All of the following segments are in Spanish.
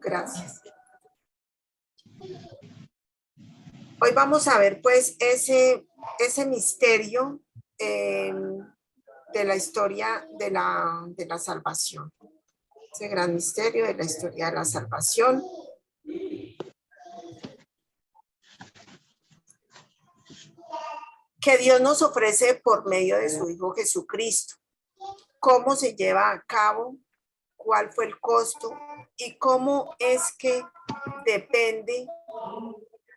Gracias. Hoy vamos a ver pues ese misterio de la historia de la salvación. Ese gran misterio de la historia de la salvación. Que Dios nos ofrece por medio de su Hijo Jesucristo. ¿Cómo se lleva a cabo? ¿Cuál fue el costo? ¿Y cómo es que depende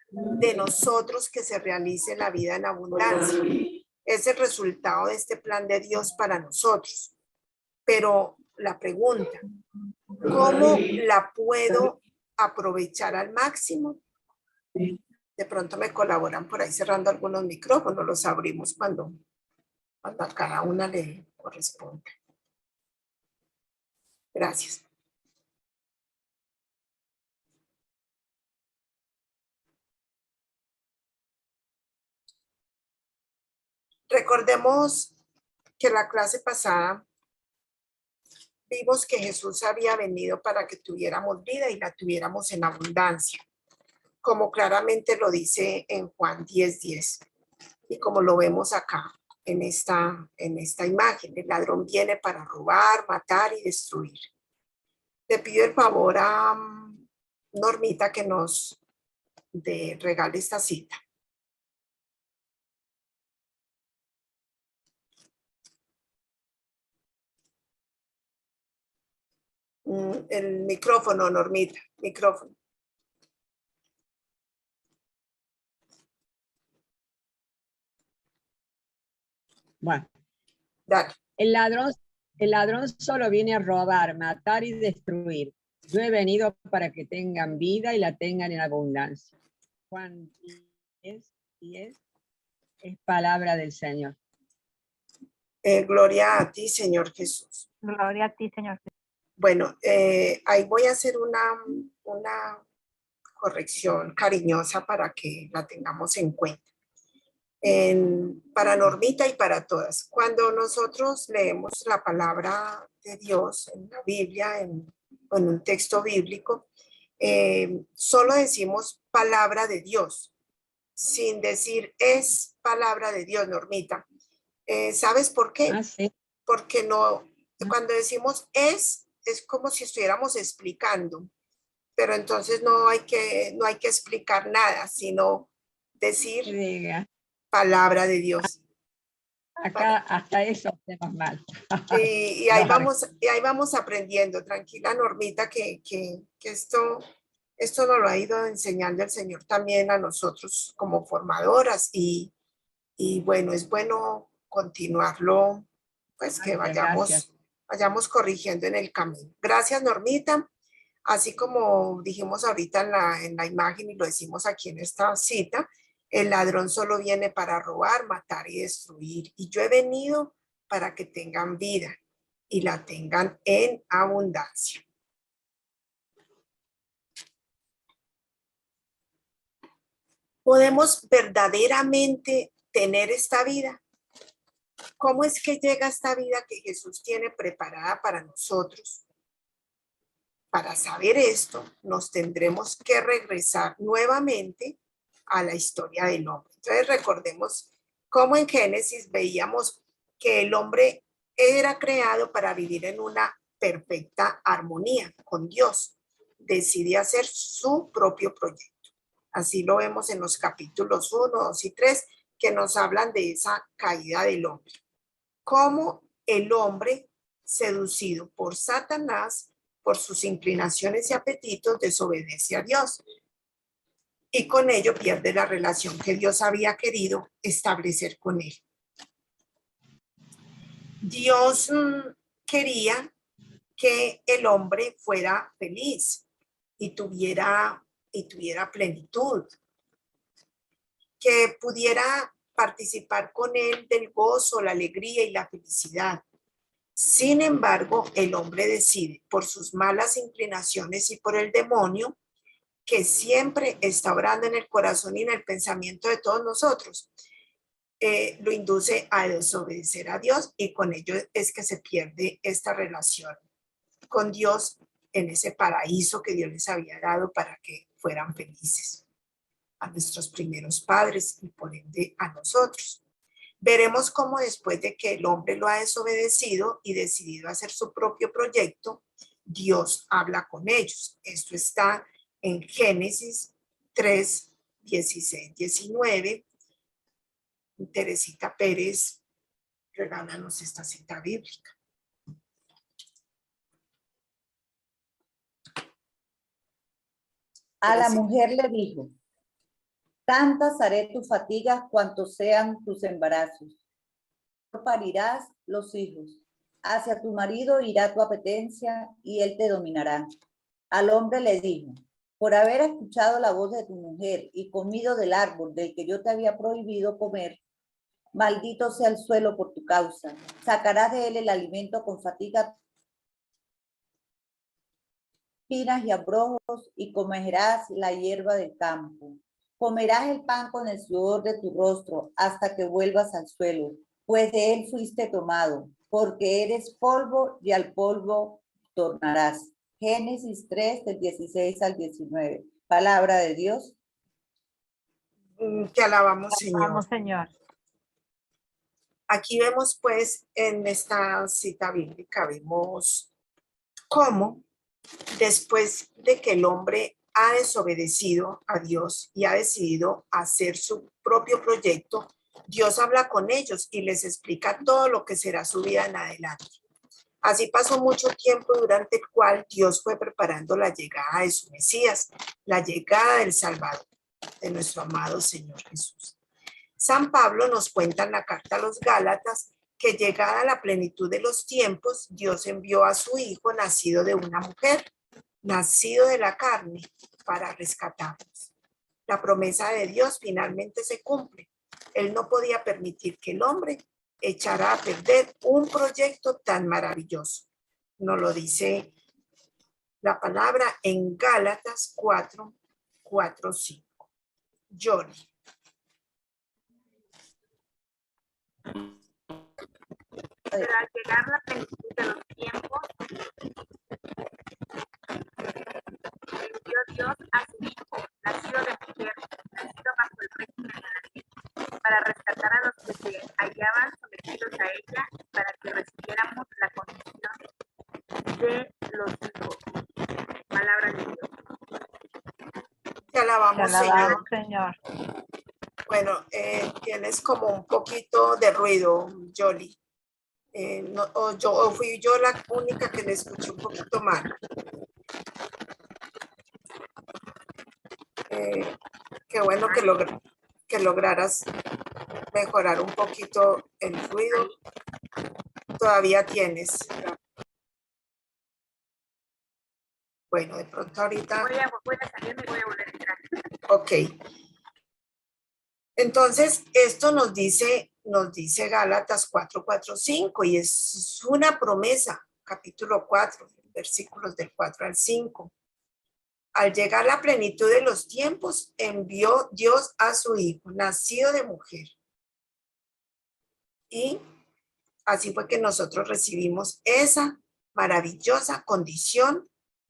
de nosotros que se realice la vida en abundancia? Es el resultado de este plan de Dios para nosotros. Pero la pregunta, ¿cómo la puedo aprovechar al máximo? De pronto me colaboran por ahí cerrando algunos micrófonos, los abrimos cuando a cada una le corresponde. Gracias. Recordemos que la clase pasada vimos que Jesús había venido para que tuviéramos vida y la tuviéramos en abundancia, como claramente lo dice en Juan 10:10 y como lo vemos acá en esta imagen. El ladrón viene para robar, matar y destruir. Le pido el favor a Normita que nos regale esta cita. El micrófono, Normita, micrófono. Bueno, dale. El ladrón solo viene a robar, matar y destruir. Yo he venido para que tengan vida y la tengan en abundancia. Juan 10:10 es palabra del Señor. Gloria a ti, Señor Jesús. Gloria a ti, Señor Jesús. Bueno, ahí voy a hacer una corrección cariñosa para que la tengamos en cuenta. Para Normita y para todas. Cuando nosotros leemos la palabra de Dios en la Biblia, en un texto bíblico, solo decimos palabra de Dios, sin decir es palabra de Dios, Normita. ¿Sabes por qué? Sí. Porque no, cuando decimos es como si estuviéramos explicando, pero entonces no hay que explicar nada, sino decir palabra de Dios. Acá hasta eso hacemos mal. Y ahí vamos aprendiendo. Tranquila, Normita, que esto nos lo ha ido enseñando el Señor también a nosotros como formadoras y bueno, es bueno continuarlo, pues que vayamos corrigiendo en el camino. Gracias, Normita. Así como dijimos ahorita en la imagen y lo decimos aquí en esta cita, el ladrón solo viene para robar, matar y destruir. Y yo he venido para que tengan vida y la tengan en abundancia. ¿Podemos verdaderamente tener esta vida? ¿Cómo es que llega esta vida que Jesús tiene preparada para nosotros? Para saber esto, nos tendremos que regresar nuevamente a la historia del hombre. Entonces recordemos cómo en Génesis veíamos que el hombre era creado para vivir en una perfecta armonía con Dios. Decide hacer su propio proyecto. Así lo vemos en los capítulos 1, 2 y 3, que nos hablan de esa caída del hombre. Cómo el hombre, seducido por Satanás, por sus inclinaciones y apetitos, desobedece a Dios. Y con ello pierde la relación que Dios había querido establecer con él. Dios quería que el hombre fuera feliz y tuviera plenitud, que pudiera participar con él del gozo, la alegría y la felicidad. Sin embargo, el hombre decide, por sus malas inclinaciones y por el demonio, que siempre está obrando en el corazón y en el pensamiento de todos nosotros, lo induce a desobedecer a Dios y con ello es que se pierde esta relación con Dios en ese paraíso que Dios les había dado para que fueran felices, a nuestros primeros padres y por ende a nosotros. Veremos cómo después de que el hombre lo ha desobedecido y decidido hacer su propio proyecto, Dios habla con ellos. Esto está en Génesis 3, 16, 19. Teresita Pérez, regálanos esta cita bíblica. A la mujer le dijo: tantas haré tus fatigas cuantos sean tus embarazos. Parirás los hijos. Hacia tu marido irá tu apetencia y él te dominará. Al hombre le dijo: por haber escuchado la voz de tu mujer y comido del árbol del que yo te había prohibido comer, maldito sea el suelo por tu causa. Sacarás de él el alimento con fatiga, espinas y abrojos, y comerás la hierba del campo. Comerás el pan con el sudor de tu rostro hasta que vuelvas al suelo, pues de él fuiste tomado, porque eres polvo y al polvo tornarás. Génesis 3, del 16 al 19. Palabra de Dios. Te alabamos, Señor. Vamos, Señor. Aquí vemos pues en esta cita bíblica, vemos cómo después de que el hombre ha desobedecido a Dios y ha decidido hacer su propio proyecto, Dios habla con ellos y les explica todo lo que será su vida en adelante. Así pasó mucho tiempo durante el cual Dios fue preparando la llegada de su Mesías, la llegada del Salvador, de nuestro amado Señor Jesús. San Pablo nos cuenta en la carta a los Gálatas que llegada la plenitud de los tiempos, Dios envió a su Hijo nacido de una mujer, nacido de la carne, para rescatarnos. La promesa de Dios finalmente se cumple. Él no podía permitir que el hombre echara a perder un proyecto tan maravilloso. Nos lo dice la palabra en Gálatas 4, 4, 5. Johnny. Pero al llegar la plenitud de los tiempos, envió Dios a su Hijo, nacido de mujer, nacido bajo el régimen de la ley, para rescatar a los que se hallaban sometidos a ella, para que recibiéramos la condición de los hijos. Palabra de Dios. Te alabamos, Señor. Señor. Bueno, tienes como un poquito de ruido, Jolie. O fui yo la única que le escuché un poquito mal. Qué bueno que lograras mejorar un poquito el ruido. Todavía tienes. Bueno, de pronto ahorita. Voy a salir y voy a volver a entrar. Ok. Entonces, esto nos dice Gálatas 4, 4, 5 y es una promesa, capítulo 4, versículos del 4 al 5. Al llegar la plenitud de los tiempos, envió Dios a su Hijo, nacido de mujer. Y así fue que nosotros recibimos esa maravillosa condición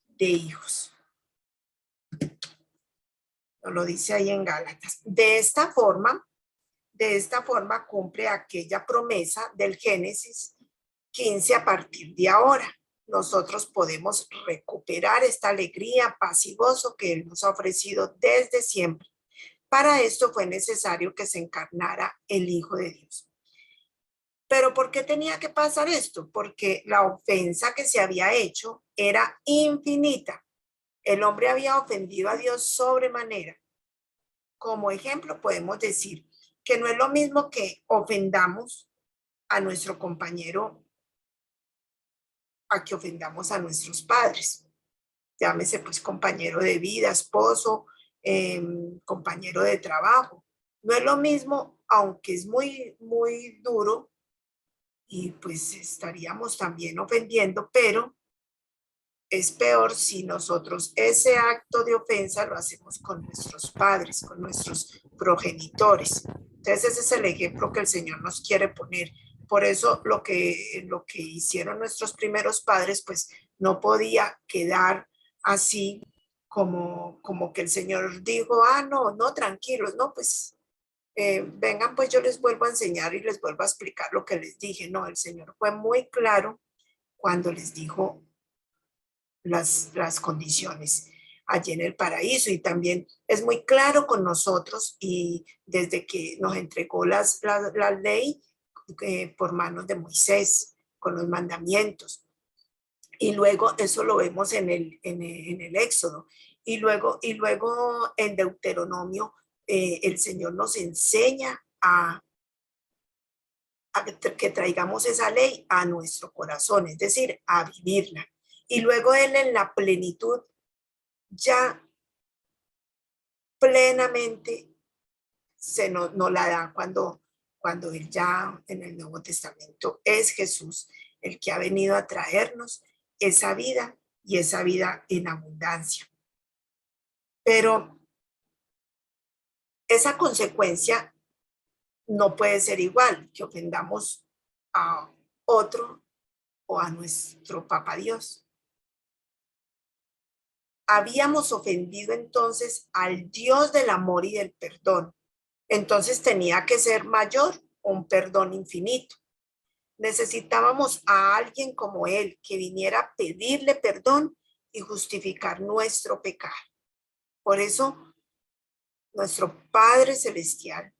de hijos. Nos lo dice ahí en Gálatas. De esta forma cumple aquella promesa del Génesis 15 a partir de ahora. Nosotros podemos recuperar esta alegría, paz y gozo que Él nos ha ofrecido desde siempre. Para esto fue necesario que se encarnara el Hijo de Dios. ¿Pero por qué tenía que pasar esto? Porque la ofensa que se había hecho era infinita. El hombre había ofendido a Dios sobremanera. Como ejemplo, podemos decir que no es lo mismo que ofendamos a nuestro compañero a que ofendamos a nuestros padres. Llámese pues compañero de vida, esposo, compañero de trabajo. No es lo mismo, aunque es muy, muy duro y pues estaríamos también ofendiendo, pero es peor si nosotros ese acto de ofensa lo hacemos con nuestros padres, con nuestros progenitores. Entonces ese es el ejemplo que el Señor nos quiere poner. Por eso lo que hicieron nuestros primeros padres, pues no podía quedar así como que el Señor dijo, no, tranquilos, no, pues vengan, pues yo les vuelvo a enseñar y les vuelvo a explicar lo que les dije. No, el Señor fue muy claro cuando les dijo las condiciones allí en el paraíso, y también es muy claro con nosotros, y desde que nos entregó la ley por manos de Moisés, con los mandamientos, y luego eso lo vemos en el Éxodo, y luego en Deuteronomio el Señor nos enseña a que traigamos esa ley a nuestro corazón, es decir, a vivirla. Y luego Él en la plenitud ya plenamente nos la da cuando Él ya en el Nuevo Testamento es Jesús el que ha venido a traernos esa vida, y esa vida en abundancia. Pero esa consecuencia no puede ser igual, que ofendamos a otro o a nuestro Papá Dios. Habíamos ofendido entonces al Dios del amor y del perdón. Entonces tenía que ser mayor, un perdón infinito. Necesitábamos a alguien como Él, que viniera a pedirle perdón y justificar nuestro pecado. Por eso, nuestro Padre Celestial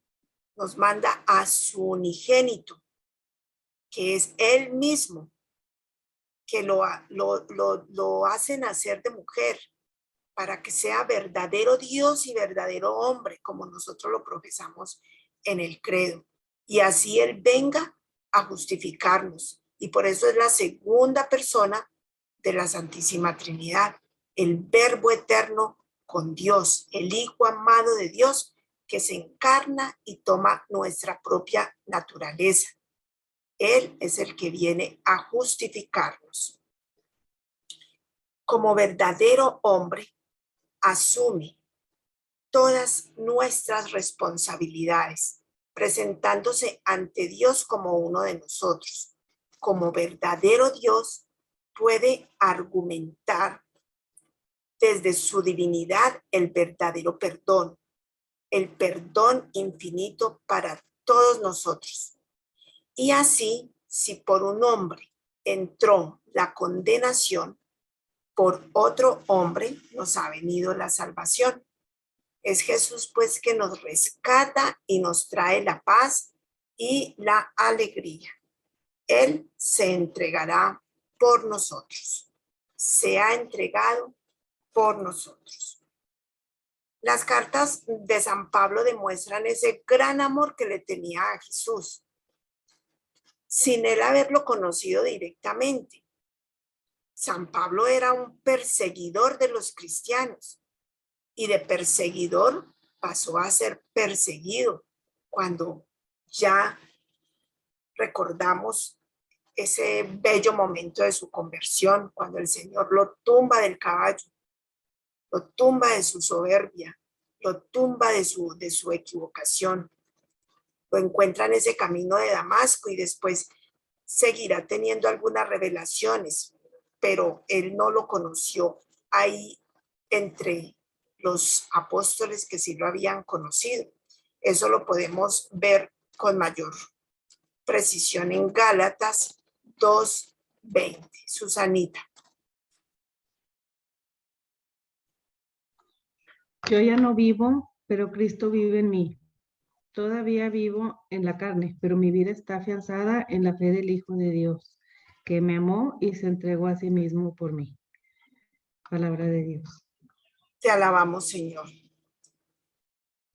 nos manda a su unigénito, que es Él mismo, que lo hace nacer de mujer, para que sea verdadero Dios y verdadero hombre, como nosotros lo profesamos en el credo. Y así Él venga a justificarnos. Y por eso es la segunda persona de la Santísima Trinidad, el Verbo eterno con Dios, el Hijo amado de Dios, que se encarna y toma nuestra propia naturaleza. Él es el que viene a justificarnos. Como verdadero hombre, asume todas nuestras responsabilidades, presentándose ante Dios como uno de nosotros. Como verdadero Dios, puede argumentar desde su divinidad el verdadero perdón, el perdón infinito para todos nosotros. Y así, si por un hombre entró la condenación, por otro hombre nos ha venido la salvación. Es Jesús, pues, que nos rescata y nos trae la paz y la alegría. Él se entregará por nosotros. Se ha entregado por nosotros. Las cartas de San Pablo demuestran ese gran amor que le tenía a Jesús, sin él haberlo conocido directamente. San Pablo era un perseguidor de los cristianos, y de perseguidor pasó a ser perseguido cuando ya recordamos ese bello momento de su conversión, cuando el Señor lo tumba del caballo, lo tumba de su soberbia, lo tumba de su equivocación, lo encuentra en ese camino de Damasco, y después seguirá teniendo algunas revelaciones, pero él no lo conoció ahí entre los apóstoles que sí lo habían conocido. Eso lo podemos ver con mayor precisión en Gálatas 2:20. Susanita. Yo ya no vivo, pero Cristo vive en mí. Todavía vivo en la carne, pero mi vida está afianzada en la fe del Hijo de Dios, que me amó y se entregó a sí mismo por mí. Palabra de Dios. Te alabamos, Señor,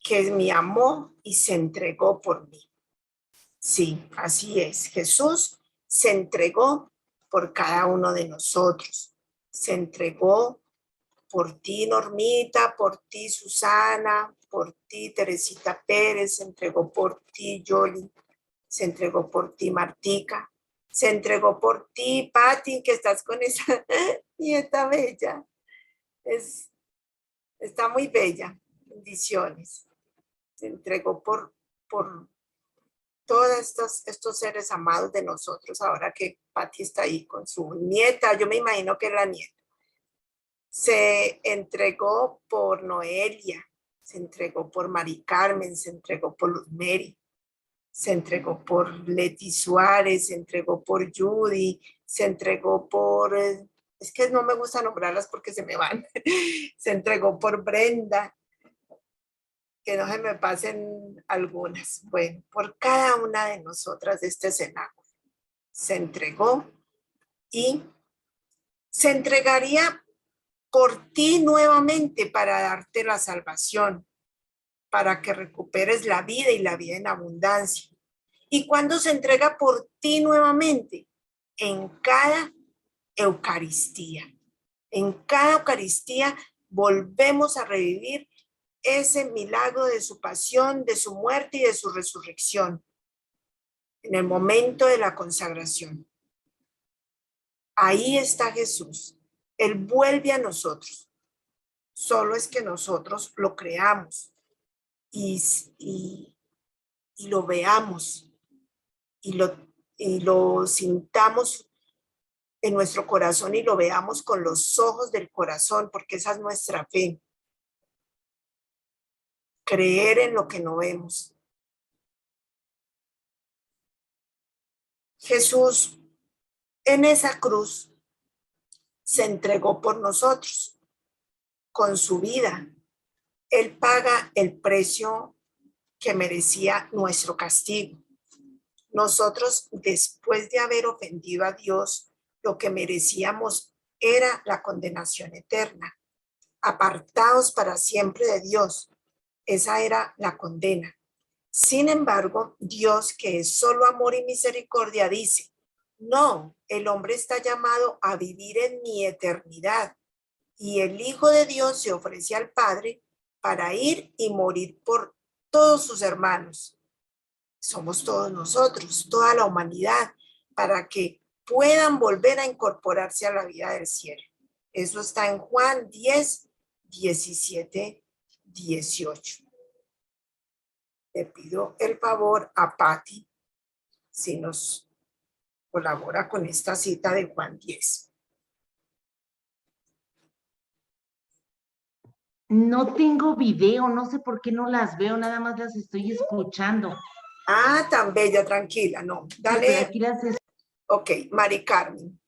que me amó y se entregó por mí. Sí, así es. Jesús se entregó por cada uno de nosotros. Se entregó por ti, Normita, por ti, Susana, por ti, Teresita Pérez, se entregó por ti, Yoli, se entregó por ti, Martica, se entregó por ti, Patti, que estás con esa nieta bella. Está muy bella. Bendiciones. Se entregó por todos estos seres amados de nosotros, ahora que Pati está ahí con su nieta, yo me imagino que es la nieta, se entregó por Noelia, se entregó por Mari Carmen, se entregó por Luz Mary, se entregó por Leti Suárez, se entregó por Judy, se entregó por, es que no me gusta nombrarlas porque se me van, se entregó por Brenda, que no se me pasen algunas. Bueno, por cada una de nosotras de este cenáculo se entregó y se entregaría por ti nuevamente para darte la salvación, para que recuperes la vida y la vida en abundancia. ¿Y cuándo se entrega por ti nuevamente? En cada Eucaristía. En cada Eucaristía volvemos a revivir ese milagro de su pasión, de su muerte y de su resurrección. En el momento de la consagración. Ahí está Jesús. Él vuelve a nosotros. Solo es que nosotros lo creamos y lo veamos y lo sintamos en nuestro corazón y lo veamos con los ojos del corazón, porque esa es nuestra fe. Creer en lo que no vemos. Jesús en esa cruz se entregó por nosotros con su vida. Él paga el precio que merecía nuestro castigo. Nosotros, después de haber ofendido a Dios, lo que merecíamos era la condenación eterna, apartados para siempre de Dios. Esa era la condena. Sin embargo, Dios, que es solo amor y misericordia, dice, no, el hombre está llamado a vivir en mi eternidad. Y el Hijo de Dios se ofrece al Padre para ir y morir por todos sus hermanos. Somos todos nosotros, toda la humanidad, para que puedan volver a incorporarse a la vida del cielo. Eso está en Juan 10, 17, 18. Le pido el favor a Patti si nos colabora con esta cita de Juan 10. No tengo video, no sé por qué no las veo, nada más las estoy escuchando. Ah, tan bella, tranquila, no. Dale. Sí, aquí las Ok, Mari Carmen.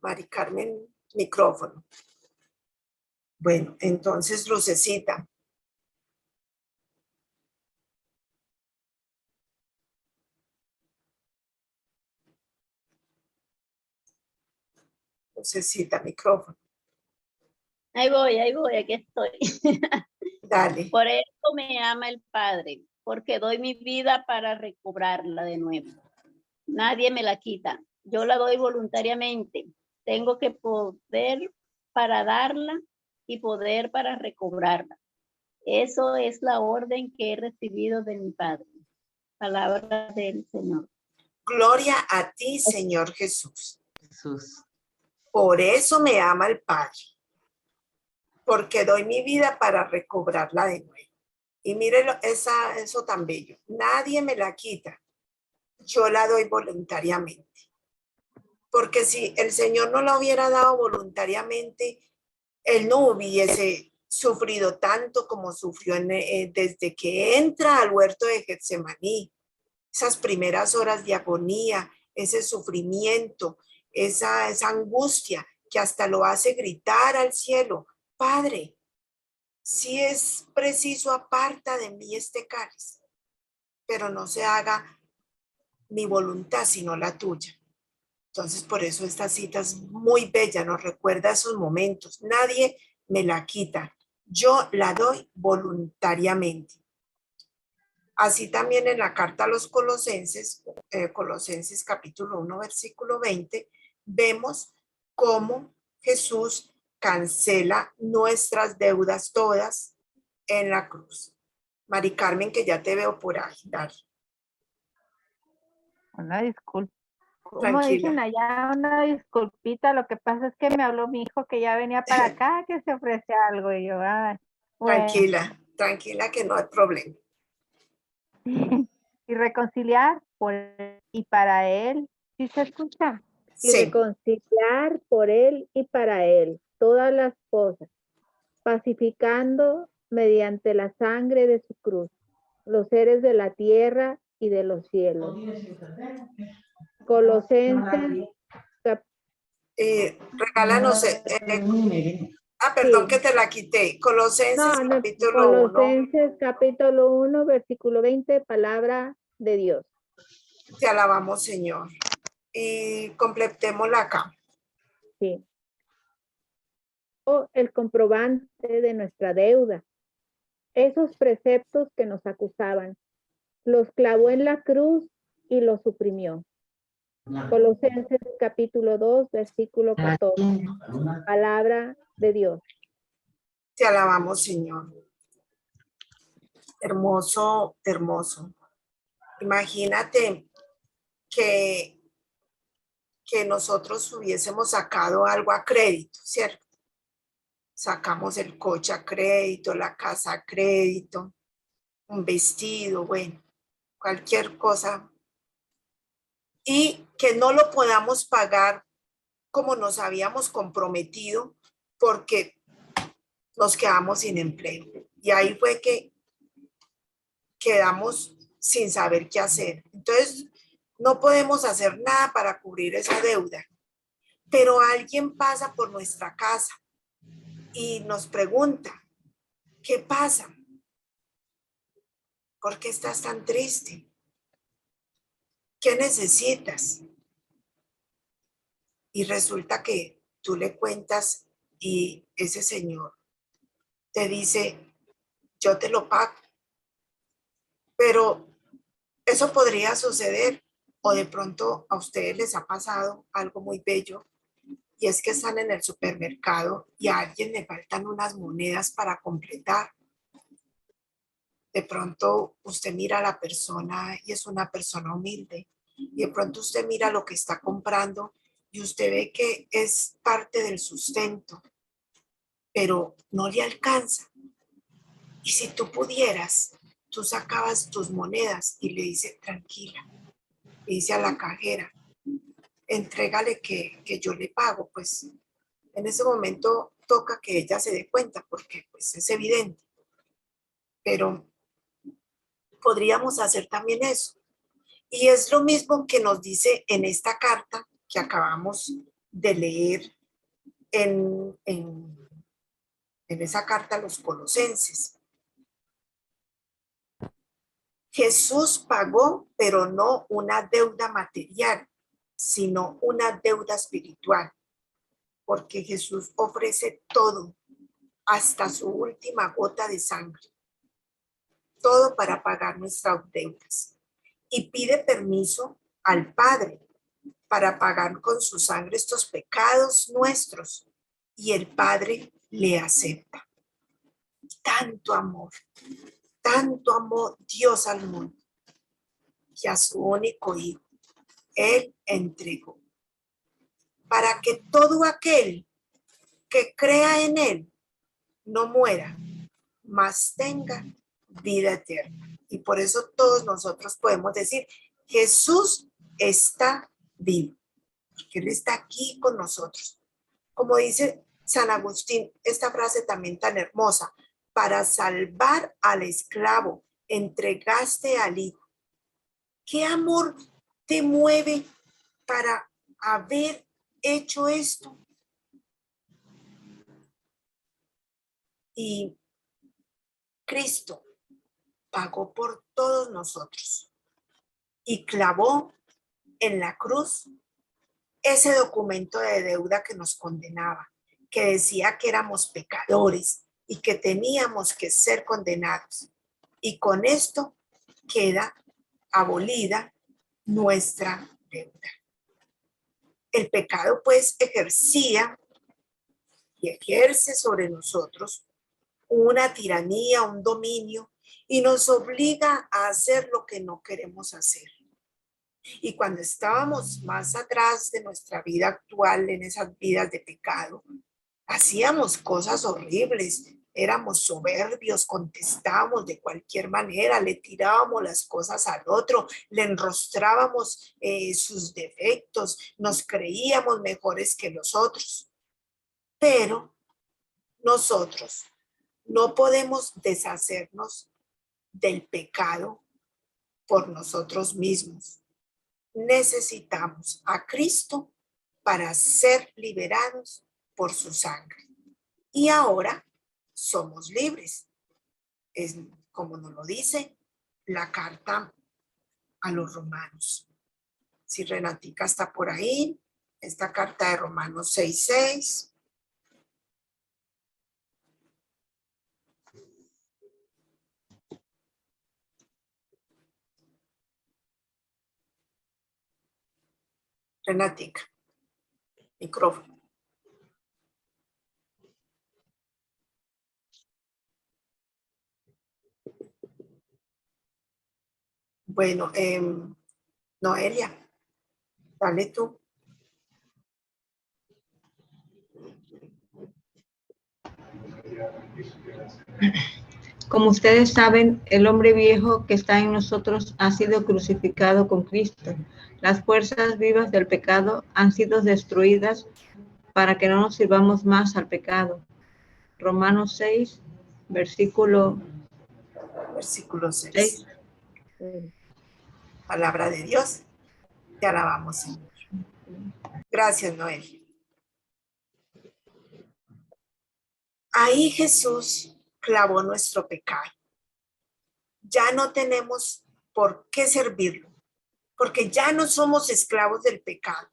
Mari Carmen, micrófono. Bueno, entonces, Lucecita. Lucecita, micrófono. Ahí voy, aquí estoy. Dale. Por eso me ama el Padre, porque doy mi vida para recobrarla de nuevo. Nadie me la quita. Yo la doy voluntariamente. Tengo que poder para darla y poder para recobrarla. Eso es la orden que he recibido de mi Padre. Palabra del Señor. Gloria a ti, Señor Jesús. Jesús. Por eso me ama el Padre, porque doy mi vida para recobrarla de nuevo. Y mírelo, eso tan bello. Nadie me la quita. Yo la doy voluntariamente. Porque si el Señor no la hubiera dado voluntariamente, Él no hubiese sufrido tanto como sufrió desde que entra al huerto de Getsemaní. Esas primeras horas de agonía, ese sufrimiento, esa angustia que hasta lo hace gritar al cielo, Padre, si es preciso, aparta de mí este cáliz, pero no se haga mi voluntad sino la tuya. Entonces, por eso esta cita es muy bella, nos recuerda esos momentos. Nadie me la quita, yo la doy voluntariamente. Así también en la carta a los Colosenses, Colosenses capítulo 1, versículo 20, vemos cómo Jesús cancela nuestras deudas todas en la cruz. Mari Carmen, que ya te veo por ahí, dale. Hola, disculpe. como dicen Tranquila. allá, una disculpita. Lo que pasa es que me habló mi hijo que ya venía para acá, que se ofrece algo. Y yo, ay, bueno, Tranquila, tranquila que no hay problema. y reconciliar por él y para él. ¿Sí se escucha? Y Sí, reconciliar por él y para él todas las cosas, pacificando mediante la sangre de su cruz los seres de la tierra y de los cielos. Colosenses, regálanos. Perdón sí. que te la quité. Colosenses No, capítulo 1. Colosenses capítulo 1, versículo 20, palabra de Dios. Te alabamos, Señor. Y completémosla acá. Sí. El comprobante de nuestra deuda. Esos preceptos que nos acusaban, los clavó en la cruz y los suprimió. Colosenses capítulo 2, versículo 14. Palabra de Dios. Te alabamos, Señor. Hermoso, hermoso. Imagínate que nosotros hubiésemos sacado algo a crédito, ¿cierto? Sacamos el coche a crédito, la casa a crédito, un vestido, bueno, cualquier cosa. Y que no lo podamos pagar como nos habíamos comprometido porque nos quedamos sin empleo. Y ahí fue que quedamos sin saber qué hacer. Entonces, no podemos hacer nada para cubrir esa deuda. Pero alguien pasa por nuestra casa y nos pregunta, ¿qué pasa? ¿Por qué estás tan triste? ¿Qué necesitas? Y resulta que tú le cuentas y ese señor te dice, yo te lo pago. Pero eso podría suceder o de pronto a ustedes les ha pasado algo muy bello y es que están en el supermercado y a alguien le faltan unas monedas para completar. De pronto usted mira a la persona y es una persona humilde y de pronto usted mira lo que está comprando y usted ve que es parte del sustento, pero no le alcanza. Y si tú pudieras, tú sacabas tus monedas y le dices, tranquila, le dice a la cajera, entrégale que yo le pago, pues en ese momento toca que ella se dé cuenta porque pues es evidente, pero podríamos hacer también eso. Y es lo mismo que nos dice en esta carta que acabamos de leer en esa carta a los Colosenses. Jesús pagó, pero no una deuda material, sino una deuda espiritual, porque Jesús ofrece todo, hasta su última gota de sangre, todo para pagar nuestras deudas. Y pide permiso al Padre para pagar con su sangre estos pecados nuestros, y el Padre le acepta. Tanto amor Dios al mundo, que a su único Hijo Él entregó, para que todo aquel que crea en Él no muera, mas tenga vida eterna. Y por eso todos nosotros podemos decir, Jesús está vivo, porque Él está aquí con nosotros. Como dice San Agustín, esta frase también tan hermosa, para salvar al esclavo, entregaste al Hijo. ¿Qué amor te mueve para haber hecho esto? Y Cristo pagó por todos nosotros y clavó en la cruz ese documento de deuda que nos condenaba, que decía que éramos pecadores y que teníamos que ser condenados. Y con esto queda abolida nuestra deuda. El pecado pues ejercía y ejerce sobre nosotros una tiranía, un dominio, y nos obliga a hacer lo que no queremos hacer. Y cuando estábamos más atrás de nuestra vida actual, en esas vidas de pecado, hacíamos cosas horribles, éramos soberbios, contestábamos de cualquier manera, le tirábamos las cosas al otro, le enrostrábamos sus defectos, nos creíamos mejores que los otros. Pero nosotros no podemos deshacernos del pecado por nosotros mismos. Necesitamos a Cristo para ser liberados por su sangre. Y ahora somos libres. Es como nos lo dice la carta a los romanos. Si Renatica está por ahí, esta carta de Romanos 6:6. Renatica, micrófono. Bueno, Noelia, dale tú. Como ustedes saben, el hombre viejo que está en nosotros ha sido crucificado con Cristo. Las fuerzas vivas del pecado han sido destruidas para que no nos sirvamos más al pecado. Romanos 6, versículo 6. Palabra de Dios. Te alabamos, Señor. Gracias, Noelia. Ahí Jesús clavó nuestro pecado. Ya no tenemos por qué servirlo, porque ya no somos esclavos del pecado.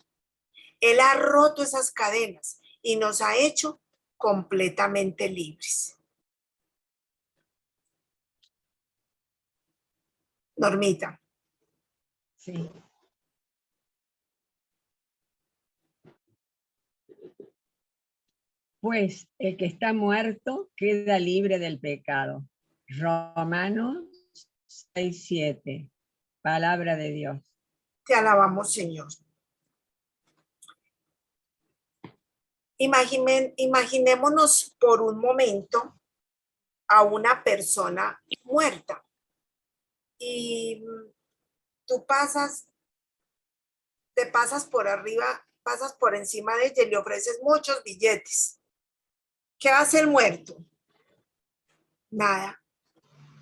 Él ha roto esas cadenas y nos ha hecho completamente libres. Normita. Sí. Pues el que está muerto queda libre del pecado. Romanos 6:7. Palabra de Dios. Te alabamos, Señor. Imaginémonos por un momento a una persona muerta y tú te pasas por arriba, pasas por encima de ella y le ofreces muchos billetes. ¿Qué hace el muerto? Nada,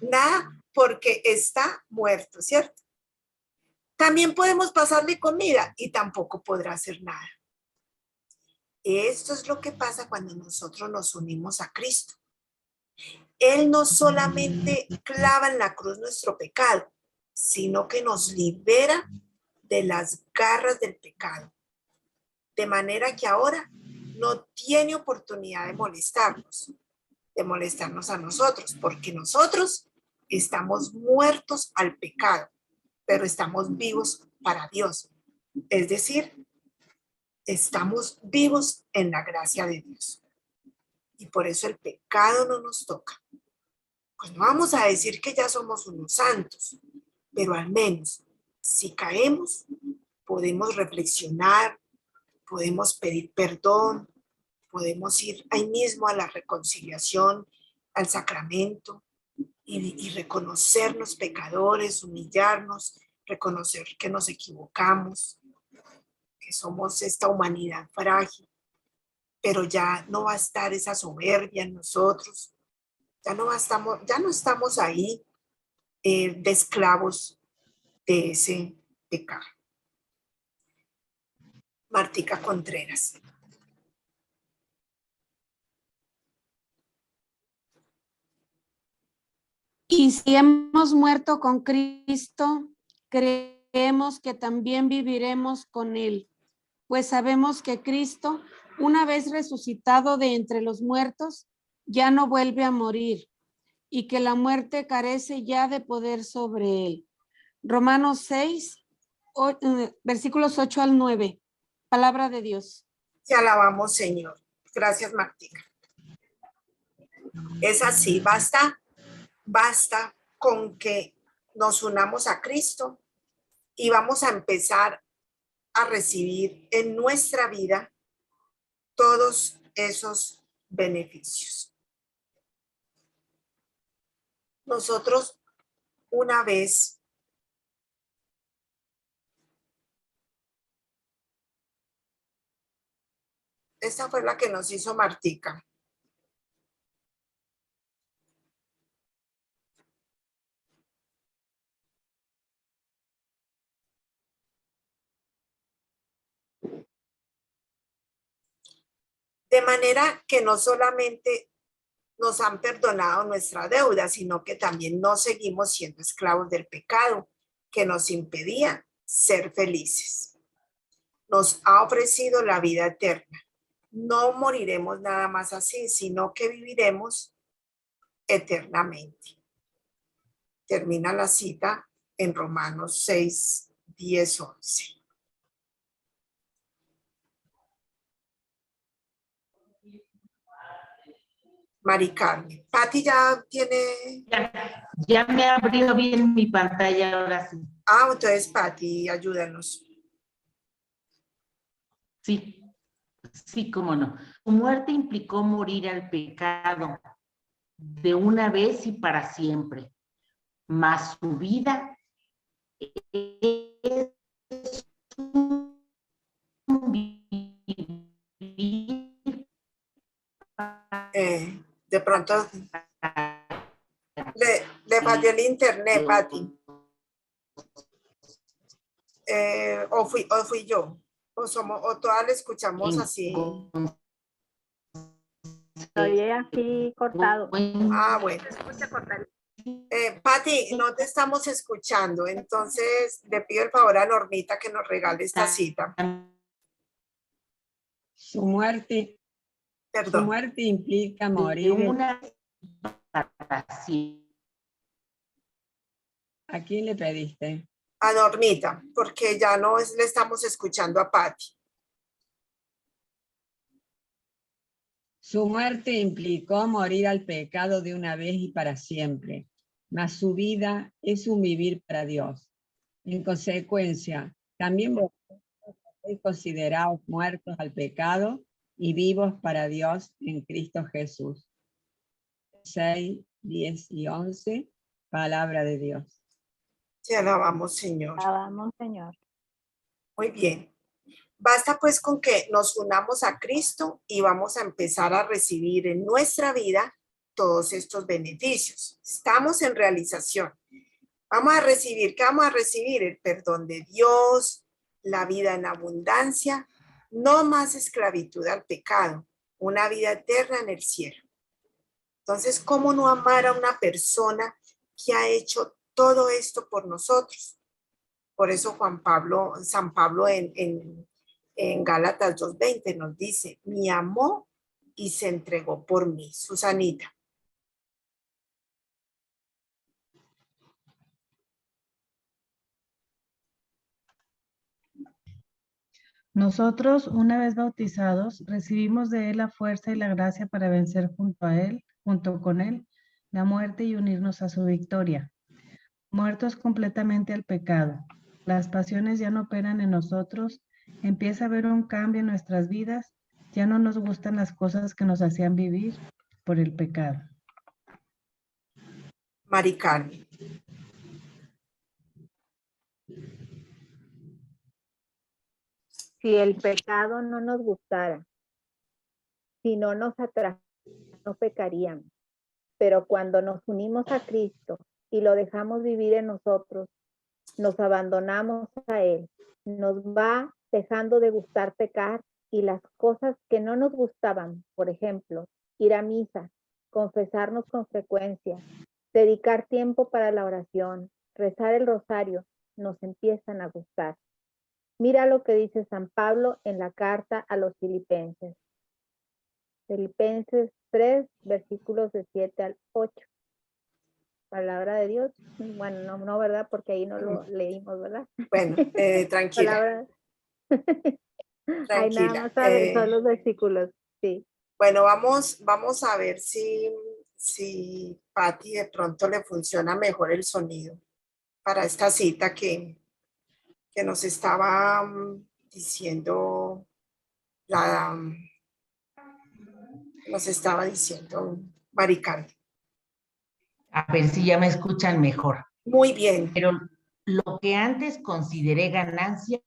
nada, porque está muerto, ¿cierto? También podemos pasarle comida y tampoco podrá hacer nada. Esto es lo que pasa cuando nosotros nos unimos a Cristo. Él no solamente clava en la cruz nuestro pecado, sino que nos libera de las garras del pecado. De manera que ahora no tiene oportunidad de molestarnos a nosotros, porque nosotros estamos muertos al pecado, pero estamos vivos para Dios. Es decir, estamos vivos en la gracia de Dios. Y por eso el pecado no nos toca. Pues no vamos a decir que ya somos unos santos, pero al menos si caemos, podemos reflexionar, podemos pedir perdón, podemos ir ahí mismo a la reconciliación, al sacramento y reconocernos pecadores, humillarnos, reconocer que nos equivocamos, que somos esta humanidad frágil, pero ya no va a estar esa soberbia en nosotros, ya no estamos ahí de esclavos de ese pecado. Martica Contreras. Y si hemos muerto con Cristo, creemos que también viviremos con Él, pues sabemos que Cristo, una vez resucitado de entre los muertos, ya no vuelve a morir y que la muerte carece ya de poder sobre Él. Romanos 6, versículos 8 al 9. Palabra de Dios. Te alabamos, Señor. Gracias, Martica. Es así, basta con que nos unamos a Cristo y vamos a empezar a recibir en nuestra vida todos esos beneficios. Nosotros una vez esta fue la que nos hizo Martica. De manera que no solamente nos han perdonado nuestra deuda, sino que también no seguimos siendo esclavos del pecado que nos impedía ser felices. Nos ha ofrecido la vida eterna. No moriremos nada más así, sino que viviremos eternamente. Termina la cita en Romanos 6, 10, 11. Mari Carmen. Pati ya tiene... Ya me abrió bien mi pantalla ahora sí. Ah, entonces Pati, ayúdanos. Sí, sí, cómo no. Su muerte implicó morir al pecado de una vez y para siempre, mas su vida es un vivir De pronto le falló el internet, Pati. O fui yo. O todas le escuchamos así. Estoy aquí cortado. Ah, bueno. Pati, no te estamos escuchando, entonces le pido el favor a Normita que nos regale esta cita. Su muerte implica morir. ¿A quién le pediste? A Normita, porque ya no le estamos escuchando a Pati. Su muerte implicó morir al pecado de una vez y para siempre, mas su vida es un vivir para Dios. En consecuencia, también vosotros sois considerados muertos al pecado y vivos para Dios en Cristo Jesús. 6, 10 y 11, palabra de Dios. Te alabamos, Señor. Alabamos, Señor. Muy bien. Basta pues con que nos unamos a Cristo y vamos a empezar a recibir en nuestra vida todos estos beneficios. Estamos en realización. Vamos a recibir, ¿qué vamos a recibir? El perdón de Dios, la vida en abundancia, no más esclavitud al pecado, una vida eterna en el cielo. Entonces, ¿cómo no amar a una persona que ha hecho todo esto por nosotros? Por eso San Pablo en Gálatas 2:20 nos dice, me amó y se entregó por mí. Susanita. Nosotros, una vez bautizados, recibimos de Él la fuerza y la gracia para vencer junto con Él, la muerte y unirnos a su victoria. Muertos completamente al pecado, las pasiones ya no operan en nosotros, empieza a haber un cambio en nuestras vidas, ya no nos gustan las cosas que nos hacían vivir por el pecado. Mari Carmen. Si el pecado no nos gustara, si no nos atrajera, no pecaríamos. Pero cuando nos unimos a Cristo y lo dejamos vivir en nosotros, nos abandonamos a Él, nos va dejando de gustar pecar y las cosas que no nos gustaban, por ejemplo, ir a misa, confesarnos con frecuencia, dedicar tiempo para la oración, rezar el rosario, nos empiezan a gustar. Mira lo que dice San Pablo en la carta a los Filipenses. Filipenses 3, versículos de 7 al 8. Palabra de Dios. Bueno, no, ¿verdad? Porque ahí no lo leímos, ¿verdad? Bueno, tranquila. Ahí nada más son los versículos, sí. Bueno, vamos a ver si Pati de pronto le funciona mejor el sonido para esta cita que que nos estaba diciendo Maricarmen. A ver si ya me escuchan mejor. Muy bien. Pero lo que antes consideré ganancia,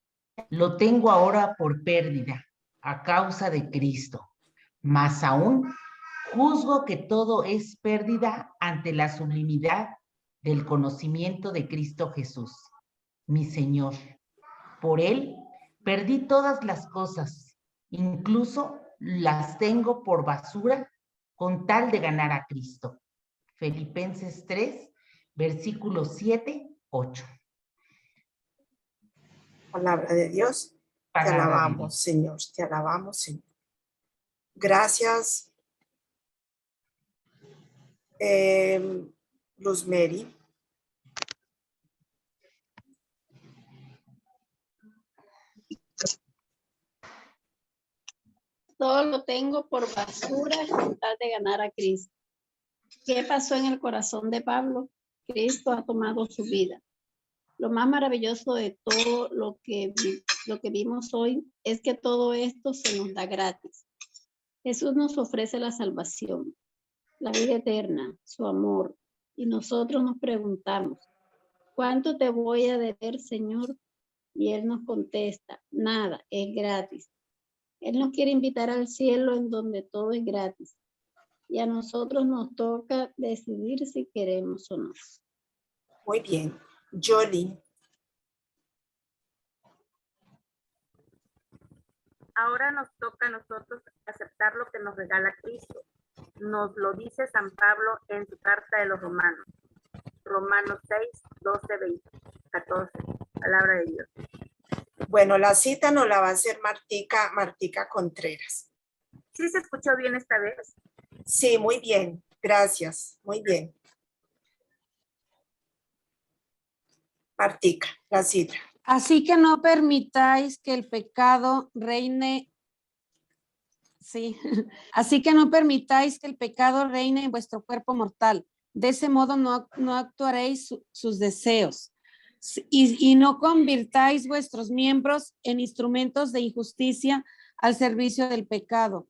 lo tengo ahora por pérdida, a causa de Cristo. Más aún, juzgo que todo es pérdida ante la sublimidad del conocimiento de Cristo Jesús, mi Señor. Por Él perdí todas las cosas, incluso las tengo por basura con tal de ganar a Cristo. Filipenses 3, versículos 7, 8. Palabra de Dios. Te alabamos, Señor. Te alabamos, Señor. Gracias, Rosemary. Todo lo tengo por basura con tal de ganar a Cristo. ¿Qué pasó en el corazón de Pablo? Cristo ha tomado su vida. Lo más maravilloso de todo lo que vimos hoy es que todo esto se nos da gratis. Jesús nos ofrece la salvación, la vida eterna, su amor, y nosotros nos preguntamos, ¿cuánto te voy a deber, Señor? Y Él nos contesta, nada, es gratis. Él nos quiere invitar al cielo en donde todo es gratis. Y a nosotros nos toca decidir si queremos o no. Muy bien. Jolie. Ahora nos toca a nosotros aceptar lo que nos regala Cristo. Nos lo dice San Pablo en su carta de los Romanos. Romanos 6, 12, 20, 14. Palabra de Dios. Bueno, la cita nos la va a hacer Martica Contreras. ¿Sí se escuchó bien esta vez? Sí, muy bien. Gracias. Muy bien. Martica, la cita. Así que no permitáis que el pecado reine. Sí, así que no permitáis que el pecado reine en vuestro cuerpo mortal. De ese modo no actuaréis sus deseos. Y no convirtáis vuestros miembros en instrumentos de injusticia al servicio del pecado.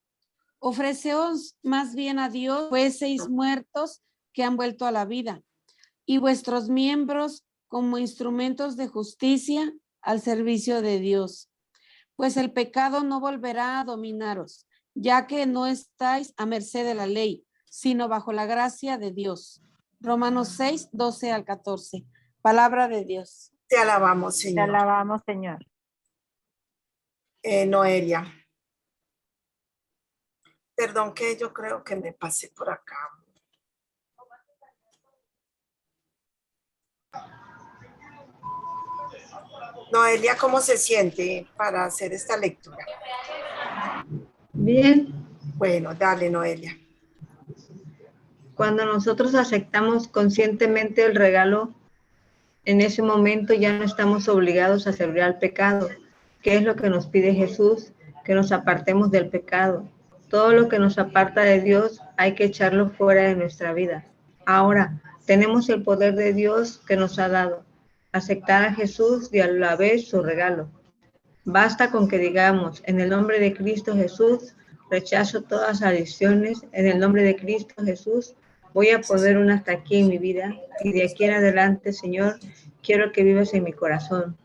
Ofreceos más bien a Dios, fueseis muertos que han vuelto a la vida, y vuestros miembros como instrumentos de justicia al servicio de Dios. Pues el pecado no volverá a dominaros, ya que no estáis a merced de la ley, sino bajo la gracia de Dios. Romanos 6, 12 al 14. Palabra de Dios. Te alabamos, Señor. Te alabamos, Señor. Noelia. Perdón que yo creo que me pasé por acá. Noelia, ¿cómo se siente para hacer esta lectura? Bien. Bueno, dale, Noelia. Cuando nosotros aceptamos conscientemente el regalo, en ese momento ya no estamos obligados a servir al pecado. ¿Qué es lo que nos pide Jesús? Que nos apartemos del pecado. Todo lo que nos aparta de Dios hay que echarlo fuera de nuestra vida. Ahora, tenemos el poder de Dios que nos ha dado. Aceptar a Jesús y a la vez su regalo. Basta con que digamos, en el nombre de Cristo Jesús, rechazo todas adicciones, en el nombre de Cristo Jesús, voy a poner un hasta aquí en mi vida y de aquí en adelante, Señor, quiero que vivas en mi corazón.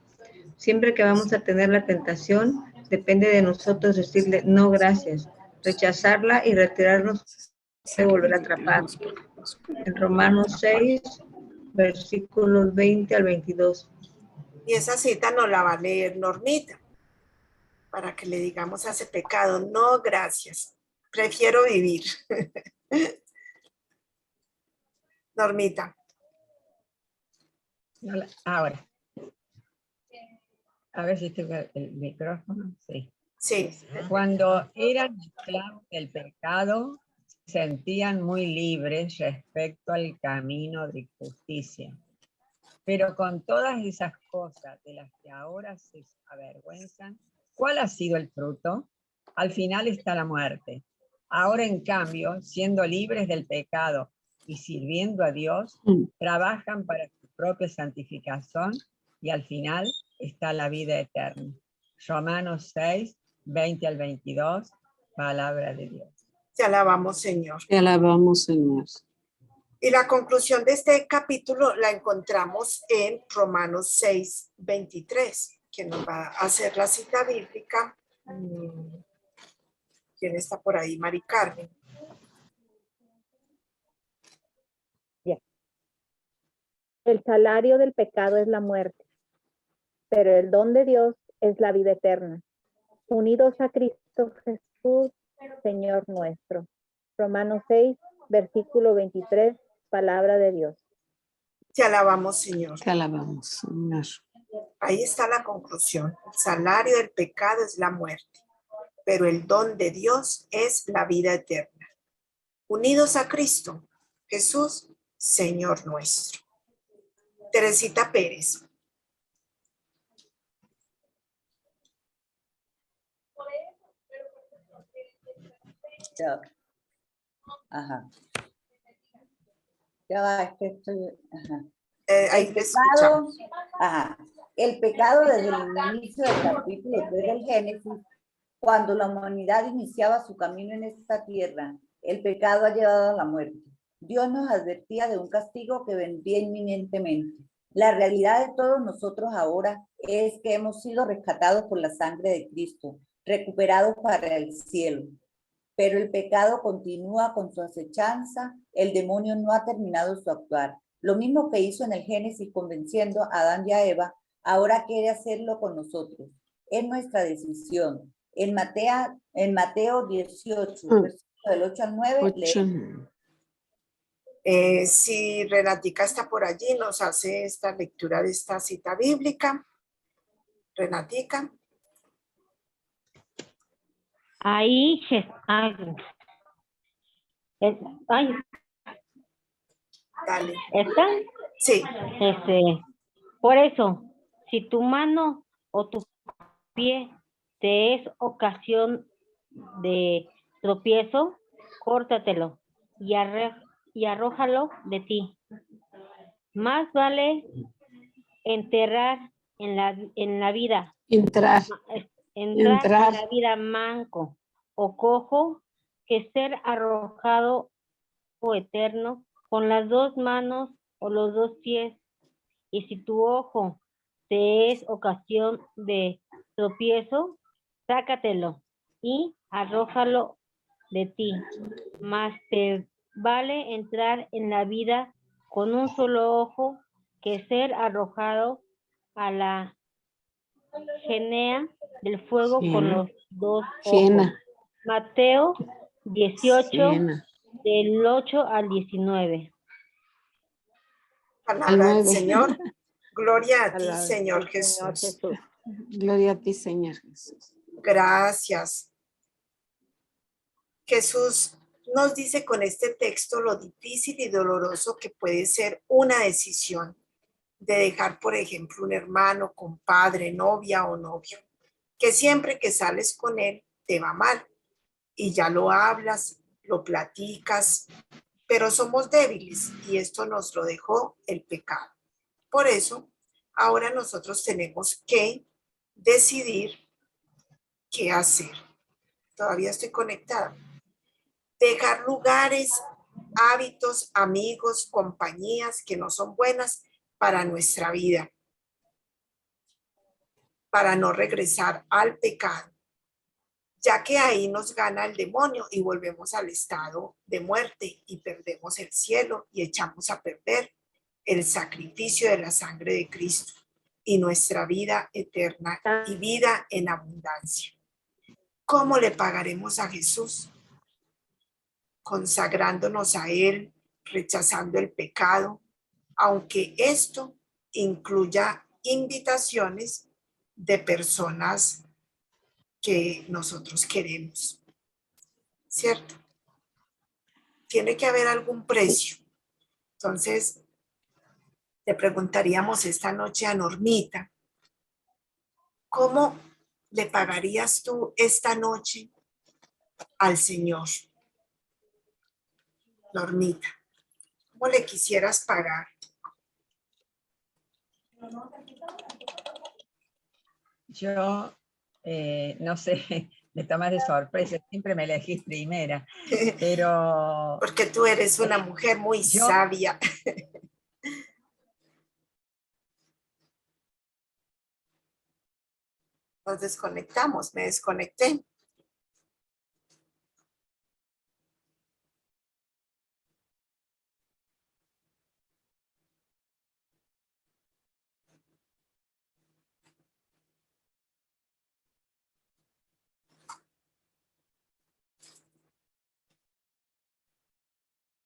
Siempre que vamos a tener la tentación, depende de nosotros decirle no gracias, rechazarla y retirarnos de volver a atrapar. En Romanos 6, versículos 20 al 22. Y esa cita nos la va a leer Normita, para que le digamos a ese pecado, no gracias, prefiero vivir. Normita. Ahora. A ver si tengo el micrófono. Sí. Sí. Cuando eran esclavos del pecado, se sentían muy libres respecto al camino de justicia. Pero con todas esas cosas de las que ahora se avergüenzan, ¿cuál ha sido el fruto? Al final está la muerte. Ahora, en cambio, siendo libres del pecado y sirviendo a Dios, trabajan para su propia santificación y al final está la vida eterna. Romanos 6, 20 al 22, palabra de Dios. Te alabamos, Señor. Te alabamos, Señor. Y la conclusión de este capítulo la encontramos en Romanos 6, 23, que nos va a hacer la cita bíblica. ¿Quién está por ahí? Mari Carmen. El salario del pecado es la muerte, pero el don de Dios es la vida eterna. Unidos a Cristo Jesús, Señor nuestro. Romanos 6, versículo 23, palabra de Dios. Te alabamos, Señor. Te alabamos, Señor. Ahí está la conclusión. El salario del pecado es la muerte, pero el don de Dios es la vida eterna. Unidos a Cristo Jesús, Señor nuestro. Teresita Pérez. Ya. Ajá. Ya va, es que estoy... Ajá. Ahí te escuchamos. Ajá. El pecado desde el inicio del capítulo 3 del Génesis, cuando la humanidad iniciaba su camino en esta tierra, el pecado ha llevado a la muerte. Dios nos advertía de un castigo que vendría inminentemente. La realidad de todos nosotros ahora es que hemos sido rescatados por la sangre de Cristo, recuperados para el cielo. Pero el pecado continúa con su acechanza, el demonio no ha terminado su actuar. Lo mismo que hizo en el Génesis convenciendo a Adán y a Eva, ahora quiere hacerlo con nosotros. Es nuestra decisión. En Mateo 18, versículo del 8 al 9, leemos. Si Renatica está por allí, nos hace esta lectura de esta cita bíblica. Renatica. Ahí, Dale. ¿están? Sí. Por eso, si tu mano o tu pie te es ocasión de tropiezo, córtatelo y arrójalo de ti. Más vale entrar en la vida manco o cojo que ser arrojado o eterno con las dos manos o los dos pies. Y si tu ojo te es ocasión de tropiezo, sácatelo y arrójalo de ti. Más te vale entrar en la vida con un solo ojo que ser arrojado a la genea del fuego con los dos ojos. Mateo 18, del 8 al 19. Palabra del Señor. Gloria a ti, Señor Jesús. Gloria a ti, Señor Jesús. Gracias. Jesús nos dice con este texto lo difícil y doloroso que puede ser una decisión de dejar, por ejemplo, un hermano, compadre, novia o novio, que siempre que sales con él te va mal y ya lo hablas, lo platicas, pero somos débiles y esto nos lo dejó el pecado. Por eso, ahora nosotros tenemos que decidir qué hacer. Todavía estoy conectada. Dejar lugares, hábitos, amigos, compañías que no son buenas para nuestra vida, para no regresar al pecado, ya que ahí nos gana el demonio y volvemos al estado de muerte y perdemos el cielo y echamos a perder el sacrificio de la sangre de Cristo y nuestra vida eterna y vida en abundancia. ¿Cómo le pagaremos a Jesús? Consagrándonos a Él, rechazando el pecado, aunque esto incluya invitaciones de personas que nosotros queremos, ¿cierto? Tiene que haber algún precio. Entonces, le preguntaríamos esta noche a Normita, ¿cómo le pagarías tú esta noche al Señor? Normita, ¿cómo le quisieras pagar? Yo, no sé, me tomas de sorpresa, siempre me elegís primera, pero Porque tú eres una mujer muy sabia. Nos desconectamos, me desconecté.